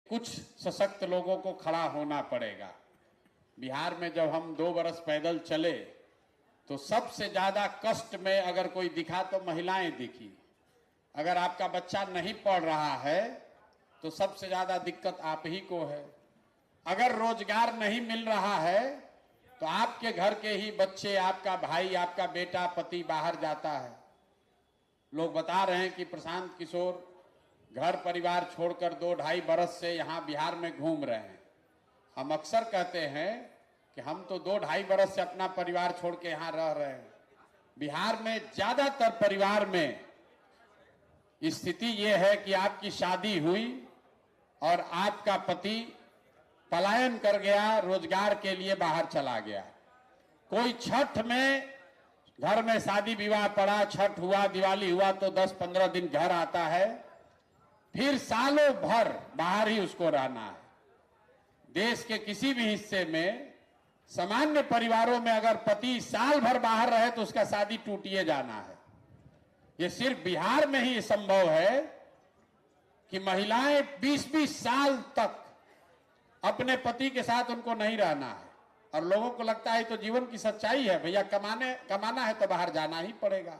कुछ सशक्त लोगों को खड़ा होना पड़ेगा। बिहार में जब हम 2 बरस पैदल चले तो सबसे ज्यादा कष्ट में अगर कोई दिखा तो महिलाएं दिखी। अगर आपका बच्चा नहीं पढ़ रहा है तो सबसे ज्यादा दिक्कत आप ही को है। अगर रोजगार नहीं मिल रहा है तो आपके घर के ही बच्चे, आपका भाई, आपका बेटा, पति बाहर जाता है। लोग बता रहे हैं कि प्रशांत किशोर घर परिवार छोड़कर 2-2.5 बरस से यहाँ बिहार में घूम रहे हैं। हम अक्सर कहते हैं कि हम तो 2-2.5 बरस से अपना परिवार छोड़ के यहाँ रह रहे हैं। बिहार में ज्यादातर परिवार में स्थिति ये है कि आपकी शादी हुई और आपका पति पलायन कर गया, रोजगार के लिए बाहर चला गया। कोई छठ में घर में शादी विवाह पड़ा, छठ हुआ, दिवाली हुआ तो 10-15 दिन घर आता है, फिर सालों भर बाहर ही उसको रहना है। देश के किसी भी हिस्से में सामान्य परिवारों में अगर पति साल भर बाहर रहे तो उसका शादी टूटिए जाना है। ये सिर्फ बिहार में ही संभव है कि महिलाएं 20-20 साल तक अपने पति के साथ उनको नहीं रहना है। और लोगों को लगता है तो जीवन की सच्चाई है, भैया कमाना है तो बाहर जाना ही पड़ेगा।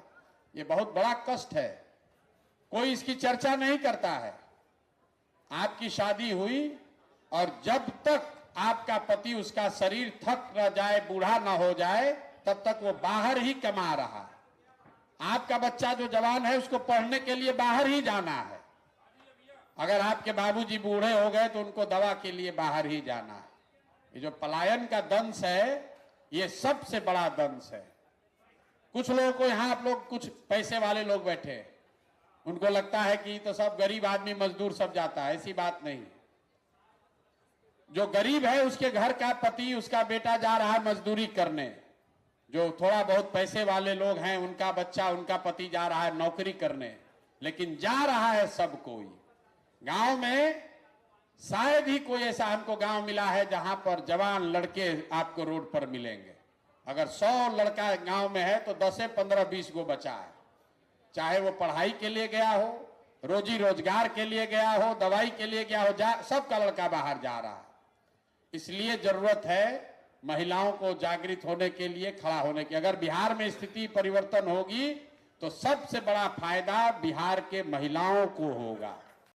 ये बहुत बड़ा कष्ट है, कोई इसकी चर्चा नहीं करता है। आपकी शादी हुई और जब तक आपका पति, उसका शरीर थक न जाए, बूढ़ा न हो जाए, तब तक वो बाहर ही कमा रहा है। आपका बच्चा जो जवान है उसको पढ़ने के लिए बाहर ही जाना है। अगर आपके बाबूजी बूढ़े हो गए तो उनको दवा के लिए बाहर ही जाना है। ये जो पलायन का दंश है, ये सबसे बड़ा दंश है। कुछ लोगों को यहाँ, आप लोग कुछ पैसे वाले लोग बैठे हैं, उनको लगता है कि तो सब गरीब आदमी मजदूर सब जाता है। ऐसी बात नहीं। जो गरीब है उसके घर का पति, उसका बेटा जा रहा है मजदूरी करने। जो थोड़ा बहुत पैसे वाले लोग हैं उनका बच्चा, उनका पति जा रहा है नौकरी करने। लेकिन जा रहा है सब कोई। गांव में शायद ही कोई ऐसा हमको गांव मिला है जहां पर जवान लड़के आपको रोड पर मिलेंगे। अगर 100 लड़का गांव में है तो 10-15-20 गो बचा है। चाहे वो पढ़ाई के लिए गया हो, रोजी रोजगार के लिए गया हो, दवाई के लिए गया हो, सबका लड़का बाहर जा रहा है। इसलिए जरूरत है महिलाओं को जागृत होने के लिए, खड़ा होने की। अगर बिहार में स्थिति परिवर्तन होगी तो सबसे बड़ा फायदा बिहार के महिलाओं को होगा।